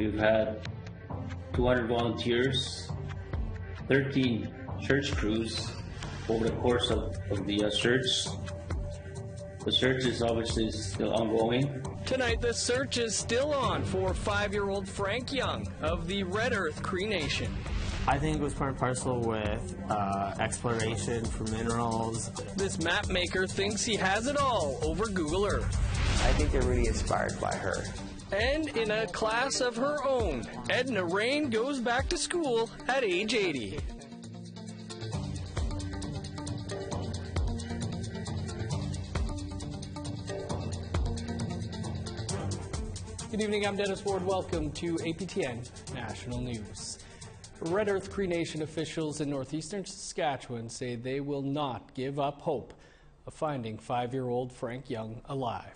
We've had 200 volunteers, 13 search crews over the course of the search. The search is obviously still ongoing. Tonight, the search is still on for 5-year-old Frank Young of the Red Earth Cree Nation. I think it was part and parcel with exploration for minerals. This Mapmaker thinks he has it all over Google Earth. I think they're really inspired by her. And in a class of her own, Edna Rain goes back to school at age 80. Good evening, I'm Dennis Ward. Welcome to APTN National News. Red Earth Cree Nation officials in northeastern Saskatchewan say they will not give up hope of finding 5-year-old Frank Young alive.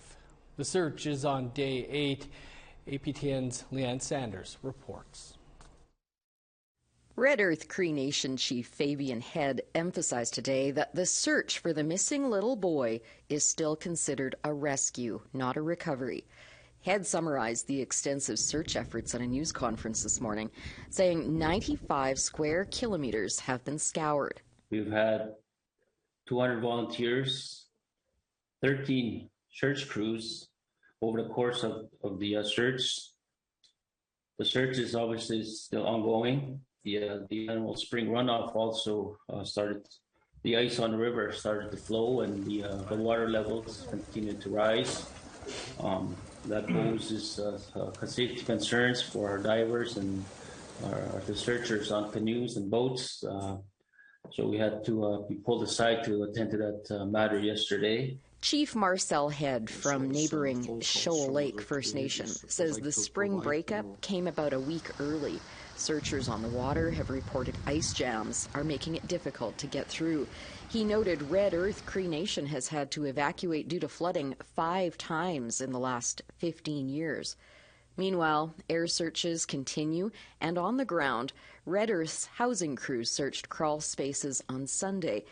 The search is on day 8. APTN's Leanne Sanders reports. Red Earth Cree Nation Chief Fabian Head emphasized today that the search for the missing little boy is still considered a rescue, not a recovery. Head summarized the extensive search efforts at a news conference this morning, saying 95 square kilometers have been scoured. We've had 200 volunteers, 13 search crews over the course of the search. The search is obviously still ongoing. The annual spring runoff also started. The ice on the river started to flow, and the water levels continued to rise. That poses safety concerns for our divers and the searchers on canoes and boats. So we had to be pulled aside to attend to that matter yesterday. Chief Marcel Head from neighboring Shoal Lake First Nation says the spring breakup came about a week early. Searchers on the water have reported ice jams are making it difficult to get through. He noted Red Earth Cree Nation has had to evacuate due to flooding 5 times in the last 15 years. Meanwhile, air searches continue, and on the ground, Red Earth's housing crews searched crawl spaces on Sunday.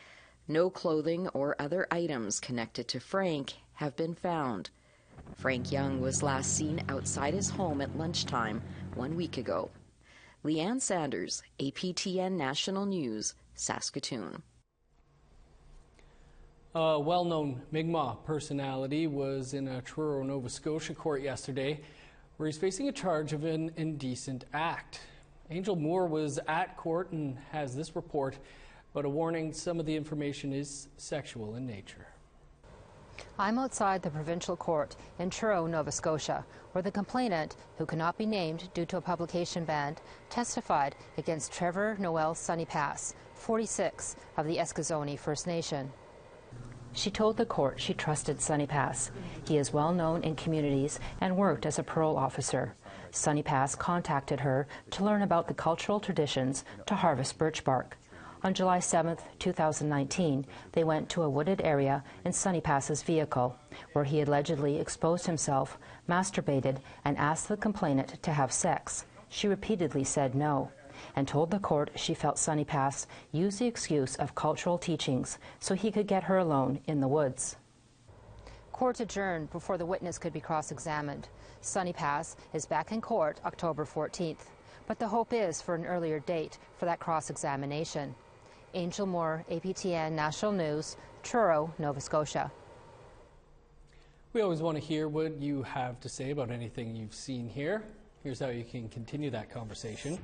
No clothing or other items connected to Frank have been found. Frank Young was last seen outside his home at lunchtime 1 week ago. Leanne Sanders, APTN National News, Saskatoon. A well-known Mi'kmaq personality was in a Truro, Nova Scotia court yesterday, where he's facing a charge of an indecent act. Angel Moore was at court and has this report, but a warning, some of the information is sexual in nature. I'm outside the provincial court in Truro, Nova Scotia, where the complainant, who cannot be named due to a publication ban, testified against Trevor Noel Sunnypass, 46, of the Eskazoni First Nation. She told the court she trusted Sunnypass. He is well known in communities and worked as a parole officer. Sunnypass contacted her to learn about the cultural traditions to harvest birch bark. On July 7, 2019, they went to a wooded area in Sunnypass's vehicle, where he allegedly exposed himself, masturbated, and asked the complainant to have sex. She repeatedly said no, and told the court she felt Sunnypass used the excuse of cultural teachings so he could get her alone in the woods. Court adjourned before the witness could be cross-examined. Sunnypass is back in court October 14th, but the hope is for an earlier date for that cross-examination. Angel Moore, APTN National News, Truro, Nova Scotia. We always want to hear what you have to say about anything you've seen here. Here's how you can continue that conversation.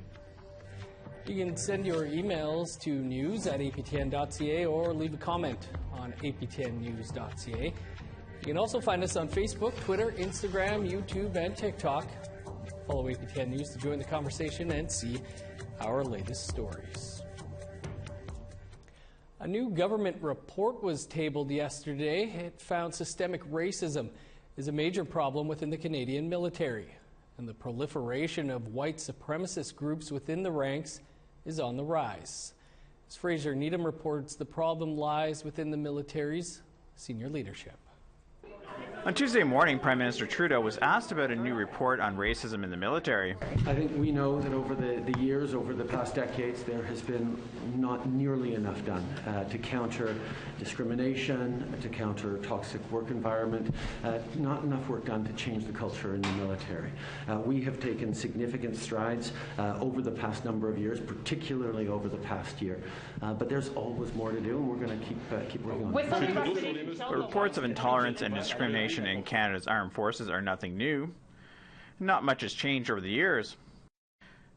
You can send your emails to news@aptn.ca or leave a comment on aptnnews.ca. You can also find us on Facebook, Twitter, Instagram, YouTube, and TikTok. Follow APTN News to join the conversation and see our latest stories. A new government report was tabled yesterday. It found systemic racism is a major problem within the Canadian military, and the proliferation of white supremacist groups within the ranks is on the rise. As Fraser Needham reports, the problem lies within the military's senior leadership. On Tuesday morning, Prime Minister Trudeau was asked about a new report on racism in the military. I think we know that over the years, over the past decades, there has been not nearly enough done to counter discrimination, to counter toxic work environment, not enough work done to change the culture in the military. We have taken significant strides over the past number of years, particularly over the past year. But there's always more to do, and we're going to keep working on it. But reports of intolerance and discrimination in Canada's armed forces are nothing new. Not much has changed over the years.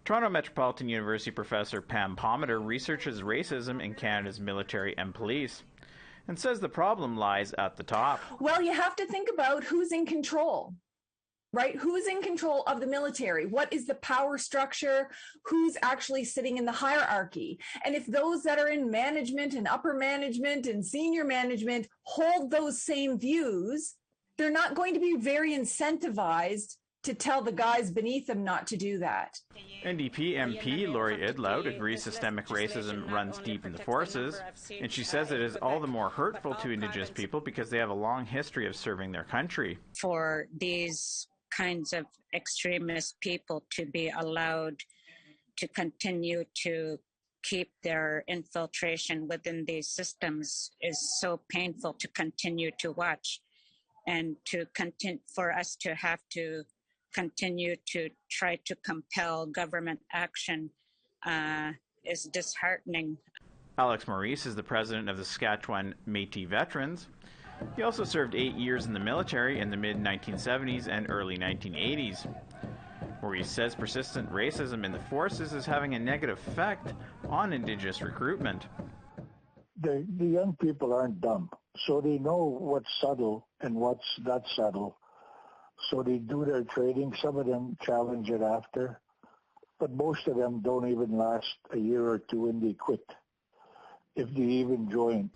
Toronto Metropolitan University professor Pam Palmater researches racism in Canada's military and police and says the problem lies at the top. Well, you have to think about who's in control, right? Who's in control of the military? What is the power structure? Who's actually sitting in the hierarchy? And if those that are in management and upper management and senior management hold those same views, they're not going to be very incentivized to tell the guys beneath them not to do that. NDP MP Laurie Idlout agrees systemic racism runs deep in the forces, and she says it is all the more hurtful to Indigenous people because they have a long history of serving their country. For these kinds of extremist people to be allowed to continue to keep their infiltration within these systems is so painful to continue to watch. And for us to have to continue to try to compel government action is disheartening. Alex Maurice is the president of the Saskatchewan Métis Veterans. He also served 8 years in the military in the mid-1970s and early 1980s. Maurice says persistent racism in the forces is having a negative effect on Indigenous recruitment. The young people aren't dumb, so they know what's subtle and what's not subtle. So they do their training. Some of them challenge it after, but most of them don't even last a year or two and they quit, if they even join.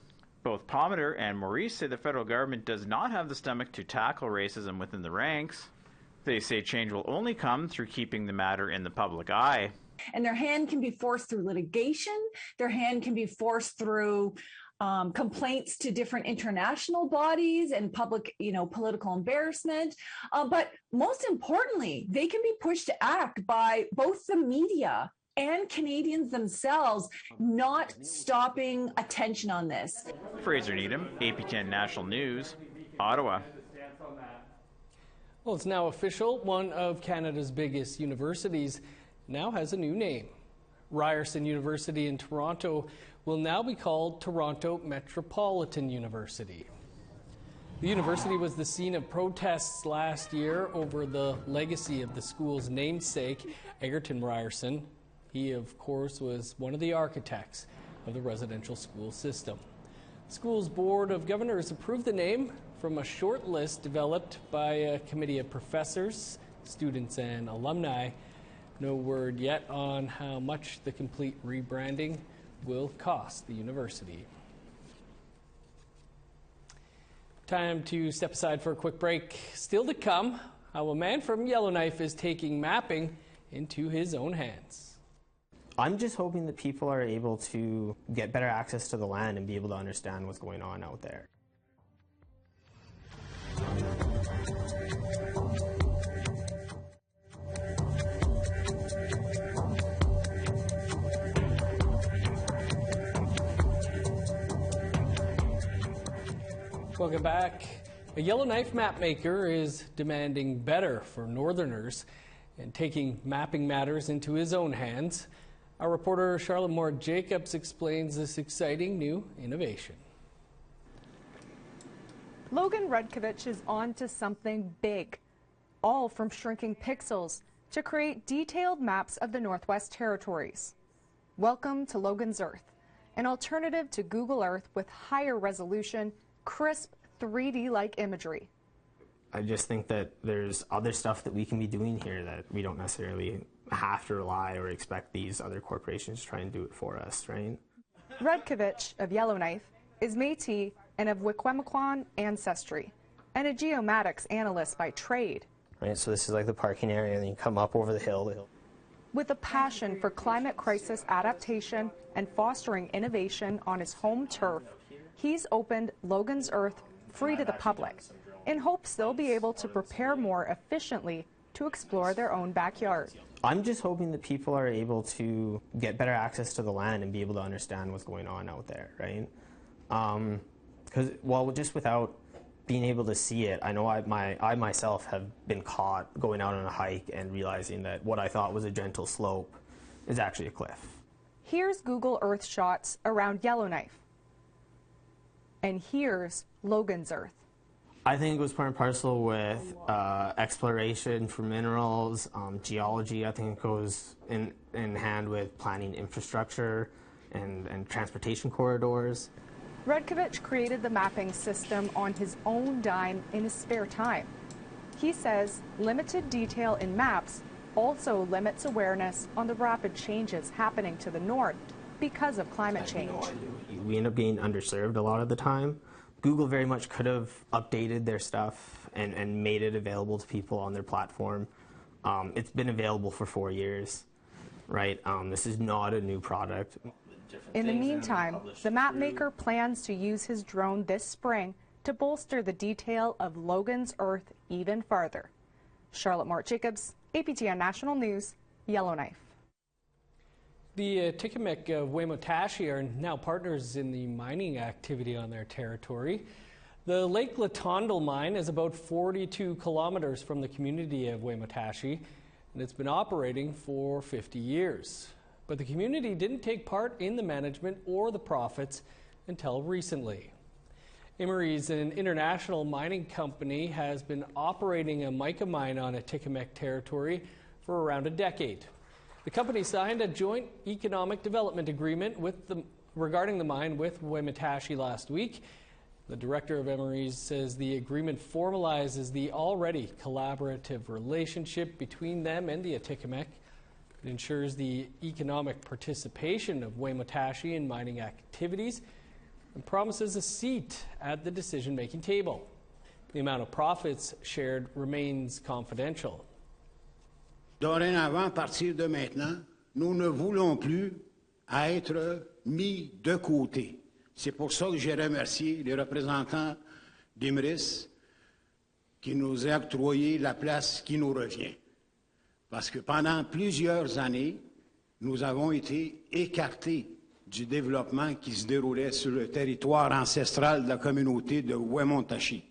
Both Palmater and Maurice say the federal government does not have the stomach to tackle racism within the ranks. They say change will only come through keeping the matter in the public eye. And their hand can be forced through litigation. Their hand can be forced through complaints to different international bodies and public, political embarrassment. But most importantly, they can be pushed to act by both the media and Canadians themselves not stopping attention on this. Fraser Needham, APTN National News, Ottawa. Well, it's now official. One of Canada's biggest universities now has a new name. Ryerson University in Toronto will now be called Toronto Metropolitan University. The university was the scene of protests last year over the legacy of the school's namesake, Egerton Ryerson. He, of course, was one of the architects of the residential school system. The school's Board of Governors approved the name from a short list developed by a committee of professors, students, and alumni. No word yet on how much the complete rebranding will cost the university. Time to step aside for a quick break. Still to come, how a man from Yellowknife is taking mapping into his own hands. I'm just hoping that people are able to get better access to the land and be able to understand what's going on out there. Welcome back. A Yellowknife Mapmaker is demanding better for Northerners and taking mapping matters into his own hands. Our reporter Charlotte Moore Jacobs explains this exciting new innovation. Logan Rudkovich is on to something big, all from shrinking pixels to create detailed maps of the Northwest Territories. Welcome to Logan's Earth, an alternative to Google Earth with higher resolution, crisp 3D-like imagery. I just think that there's other stuff that we can be doing here that we don't necessarily have to rely or expect these other corporations to try and do it for us, right? Rudkovich of Yellowknife is Métis and of Wikwemikwan ancestry, and a geomatics analyst by trade. Right, so this is like the parking area, and then you come up over the hill. With a passion for climate crisis adaptation and fostering innovation on his home turf, he's opened Logan's Earth free to the public in hopes they'll be able to prepare more efficiently to explore their own backyard. I'm just hoping that people are able to get better access to the land and be able to understand what's going on out there, right? Because, well, just without being able to see it, I know I myself have been caught going out on a hike and realizing that what I thought was a gentle slope is actually a cliff. Here's Google Earth shots around Yellowknife. And here's Logan's Earth. I think it was part and parcel with exploration for minerals, geology. I think it goes in hand with planning infrastructure and transportation corridors. Redkovich created the mapping system on his own dime in his spare time. He says limited detail in maps also limits awareness on the rapid changes happening to the north because of climate change. We end up being underserved a lot of the time. Google very much could have updated their stuff and made it available to people on their platform. It's been available for 4 years, right? This is not a new product. In the meantime, the Mapmaker plans to use his drone this spring to bolster the detail of Logan's Earth even farther. Charlotte Mort-Jacobs, APTN National News, Yellowknife. The Atikamekw of Wemotaci are now partners in the mining activity on their territory. The Lake Latondle mine is about 42 kilometers from the community of Wemotaci, and it's been operating for 50 years. But the community didn't take part in the management or the profits until recently. Emery's, an international mining company, has been operating a mica mine on Atikamekw territory for around a decade. The company signed a joint economic development agreement regarding the mine with Wemotaci last week. The director of Emery's says the agreement formalizes the already collaborative relationship between them and the Atikamekw. It ensures the economic participation of Wemotaci in mining activities and promises a seat at the decision-making table. The amount of profits shared remains confidential. Dorénavant, à partir de maintenant, nous ne voulons plus être mis de côté. C'est pour ça que j'ai remercié les représentants d'Imeris qui nous ont octroyé la place qui nous revient. Parce que pendant plusieurs années, nous avons été écartés du développement qui se déroulait sur le territoire ancestral de la communauté de Wemotaci.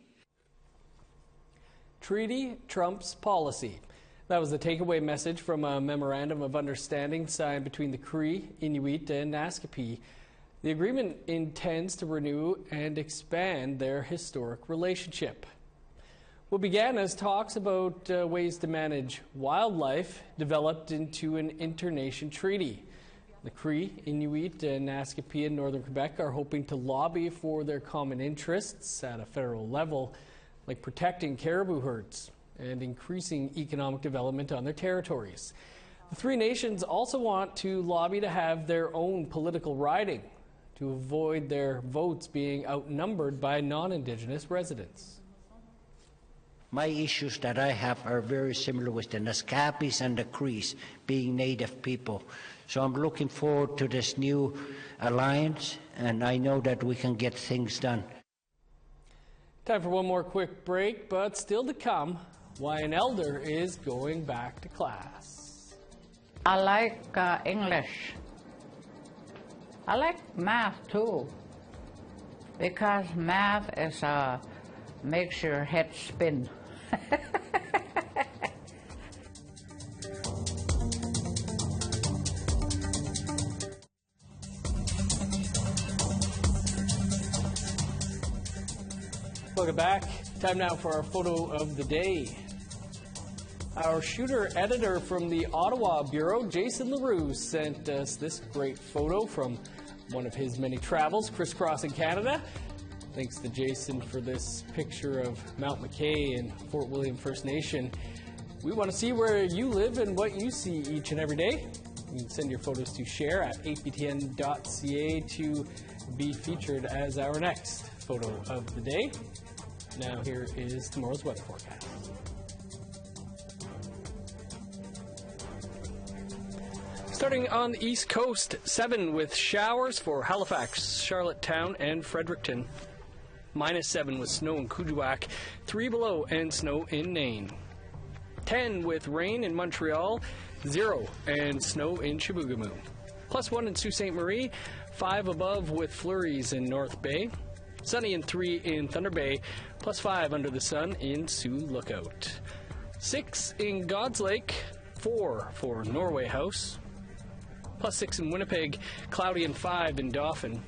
Treaty trumps policy. That was the takeaway message from a memorandum of understanding signed between the Cree, Inuit, and Naskapi. The agreement intends to renew and expand their historic relationship. What began as talks about ways to manage wildlife developed into an inter-nation treaty. The Cree, Inuit, and Naskapi in northern Quebec are hoping to lobby for their common interests at a federal level, like protecting caribou herds and increasing economic development on their territories. The three nations also want to lobby to have their own political riding to avoid their votes being outnumbered by non-Indigenous residents. My issues that I have are very similar with the Naskapis and the Crees being Native people. So I'm looking forward to this new alliance, and I know that we can get things done. Time for one more quick break, but still to come, why an elder is going back to class. I like English. I like math too, because math is makes your head spin. Welcome back. Time now for our photo of the day. Our shooter-editor from the Ottawa Bureau, Jason LaRue, sent us this great photo from one of his many travels crisscrossing Canada. Thanks to Jason for this picture of Mount McKay and Fort William First Nation. We want to see where you live and what you see each and every day. You can send your photos to share at aptn.ca to be featured as our next photo of the day. Now here is tomorrow's weather forecast. Starting on the East Coast, 7 with showers for Halifax, Charlottetown, and Fredericton. -7 with snow in Kuujjuaq, 3 below and snow in Nain. 10 with rain in Montreal, 0 and snow in Chibougamau. +1 in Sault Ste. Marie, 5 above with flurries in North Bay. Sunny and 3 in Thunder Bay, +5 under the sun in Sioux Lookout. 6 in God's Lake, 4 for Norway House. +6 in Winnipeg, cloudy and 5 in Dauphin.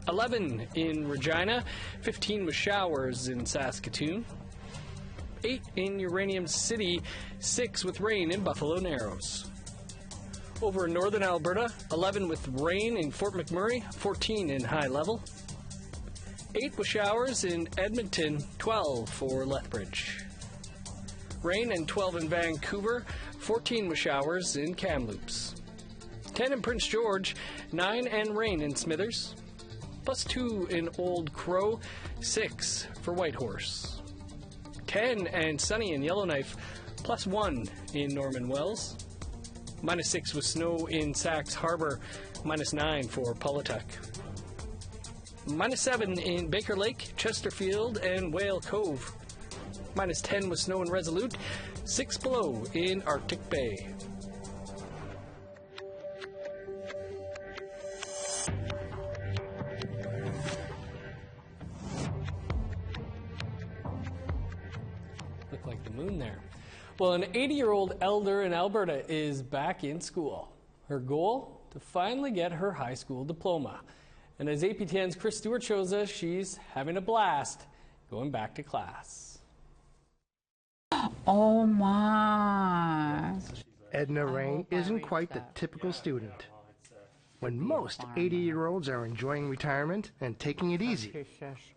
11 in Regina, 15 with showers in Saskatoon. 8 in Uranium City, 6 with rain in Buffalo Narrows. Over in northern Alberta, 11 with rain in Fort McMurray, 14 in High Level. 8 with showers in Edmonton, 12 for Lethbridge. Rain and 12 in Vancouver, 14 with showers in Kamloops. 10 in Prince George, 9 and rain in Smithers. +2 in Old Crow, 6 for Whitehorse. 10 and sunny in Yellowknife, +1 in Norman Wells. -6 with snow in Sax Harbor, -9 for Paulatuck. -7 in Baker Lake, Chesterfield, and Whale Cove. -10 with snow in Resolute, 6 below in Arctic Bay. Look like the moon there. Well, an 80-year-old elder in Alberta is back in school. Her goal? To finally get her high school diploma. And as APTN's Chris Stewart shows us, she's having a blast going back to class. Oh my! Edna Rain isn't quite the typical student. When most 80-year-olds are enjoying retirement and taking it easy,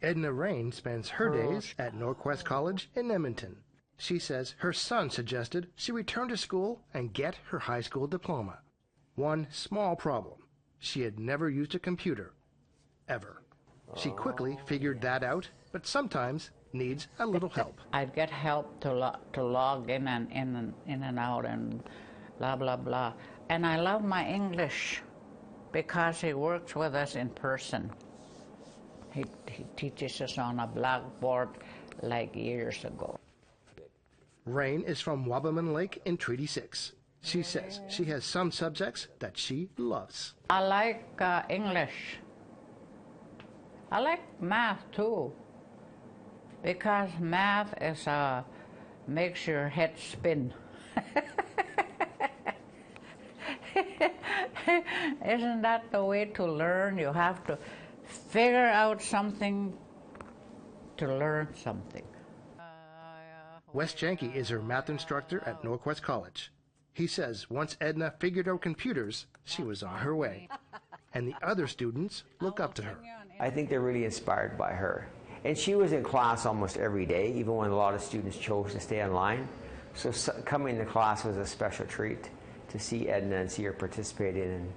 Edna Rain spends her days at Norquest College in Edmonton. She says her son suggested she return to school and get her high school diploma. One small problem: she had never used a computer, ever. She quickly figured that out, but sometimes needs a little help. I'd get help to log in and out and blah, blah, blah. And I love my English because he works with us in person. He teaches us on a blackboard like years ago. Rain is from Wabamun Lake in Treaty 6. She says she has some subjects that she loves. I like English. I like math too, because math is makes your head spin. Isn't that the way to learn? You have to figure out something to learn something. Wes Janke is her math instructor at Norquest College. He says once Edna figured out computers, she was on her way. And the other students look up to her. I think they're really inspired by her. And she was in class almost every day, even when a lot of students chose to stay online. So coming to class was a special treat to see Edna and see her participate in. And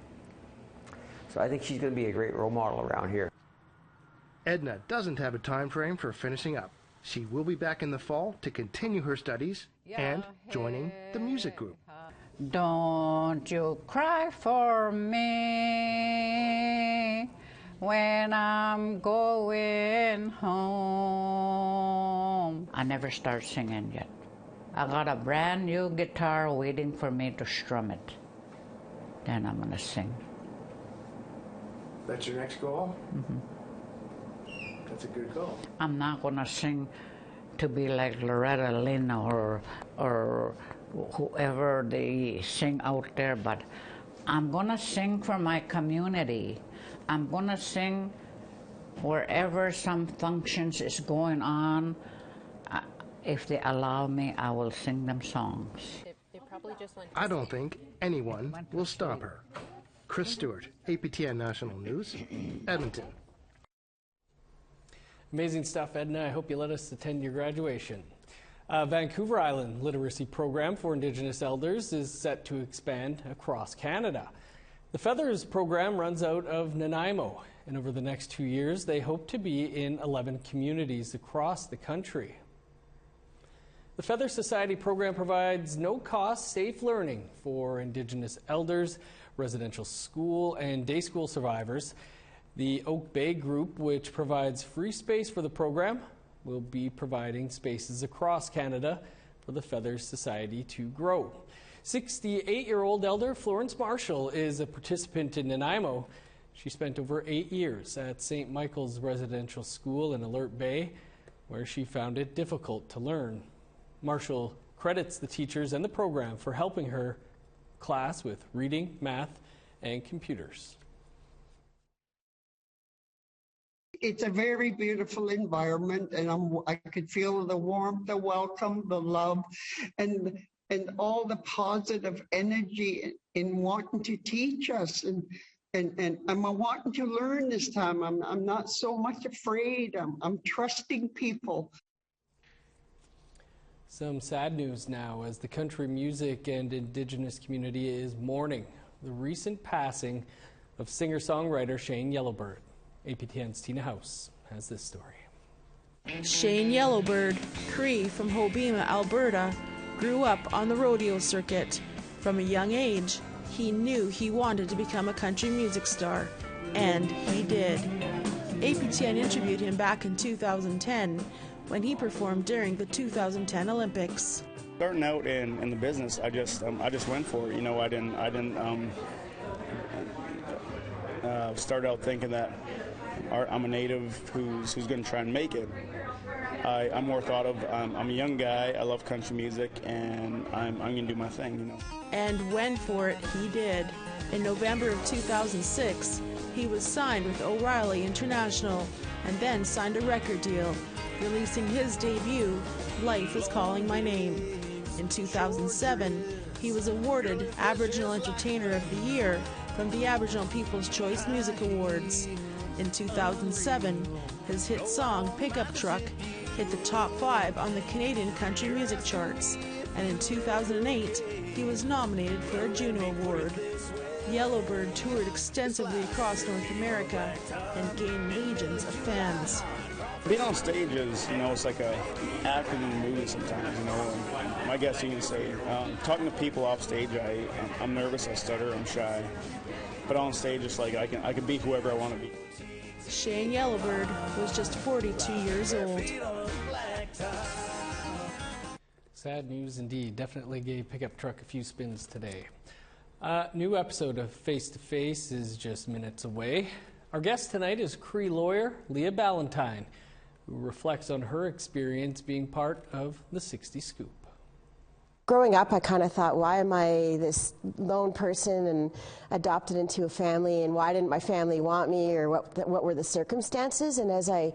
so I think she's going to be a great role model around here. Edna doesn't have a time frame for finishing up. She will be back in the fall to continue her studies and joining the music group. Don't you cry for me when I'm going home. I never start singing yet. I got a brand new guitar waiting for me to strum it. Then I'm gonna sing. That's your next goal? Mm-hmm. That's a good goal. I'm not gonna sing to be like Loretta Lynn or whoever they sing out there, but I'm gonna sing for my community. I'm gonna sing wherever some functions is going on. If they allow me, I will sing them songs. I don't think anyone will stop her. Chris Stewart, APTN National News, Edmonton. Amazing stuff, Edna. I hope you let us attend your graduation. Vancouver Island Literacy Program for Indigenous Elders is set to expand across Canada. The Feathers program runs out of Nanaimo, and over the next 2 years, they hope to be in 11 communities across the country. The Feather Society program provides no-cost, safe learning for Indigenous elders, residential school, and day school survivors. The Oak Bay Group, which provides free space for the program, will be providing spaces across Canada for the Feathers Society to grow. 68-year-old elder Florence Marshall is a participant in Nanaimo. She spent over 8 years at St. Michael's Residential School in Alert Bay, where she found it difficult to learn. Marshall credits the teachers and the program for helping her class with reading, math, and computers. It's a very beautiful environment, and I could feel the warmth, the welcome, the love, and all the positive energy in wanting to teach us. And I'm wanting to learn this time. I'm not so much afraid. I'm trusting people. Some sad news now as the country music and Indigenous community is mourning the recent passing of singer-songwriter Shane Yellowbird. APTN's Tina House has this story. Shane Yellowbird, Cree from Hoboema, Alberta, grew up on the rodeo circuit. From a young age, he knew he wanted to become a country music star, and he did. APTN interviewed him back in 2010 when he performed during the 2010 Olympics. Starting out in the business, I just went for it. You know, I didn't start out thinking that I'm a native who's going to try and make it. I'm more thought of I'm a young guy, I love country music, and I'm going to do my thing, you know. And went for it he did. In November of 2006, he was signed with O'Reilly International and then signed a record deal, releasing his debut, Life is Calling My Name. In 2007, he was awarded Aboriginal Entertainer of the Year from the Aboriginal People's Choice Music Awards. In 2007, his hit song, Pickup Truck, hit the top 5 on the Canadian country music charts. And in 2008, he was nominated for a Juno Award. Yellowbird toured extensively across North America and gained legions of fans. Being on stage is, you know, it's like acting in a movie sometimes, you know. And I guess you can say, talking to people off stage, I'm nervous, I stutter, I'm shy. But on stage, it's like I can be whoever I want to be. Shane Yellowbird was just 42 years old. Sad news indeed. Definitely gave Pickup Truck a few spins today. New episode of Face to Face is just minutes away. Our guest tonight is Cree lawyer Leah Ballantyne, who reflects on her experience being part of the 60 Scoop. Growing up, I kind of thought, why am I this lone person and adopted into a family, and why didn't my family want me, or what were the circumstances? And as I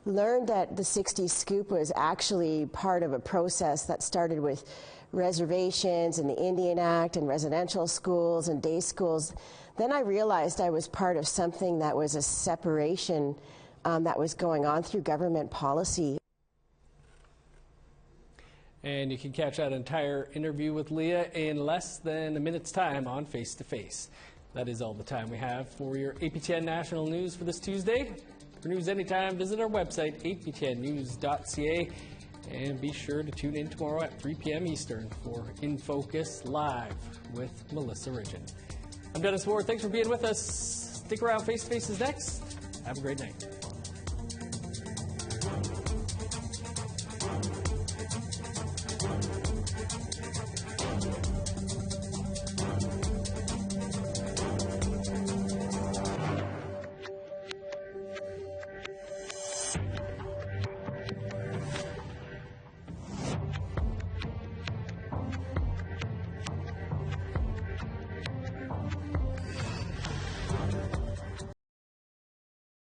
learned that the 60 Scoop was actually part of a process that started with reservations and the Indian Act and residential schools and day schools, then I realized I was part of something that was a separation that was going on through government policy. And you can catch that entire interview with Leah in less than a minute's time on Face to Face. That is all the time we have for your APTN National News for this Tuesday. For news anytime, visit our website, aptnnews.ca, and be sure to tune in tomorrow at 3 p.m. Eastern for In Focus Live with Melissa Ridgen. I'm Dennis Ward. Thanks for being with us. Stick around. Face to Face is next. Have a great night.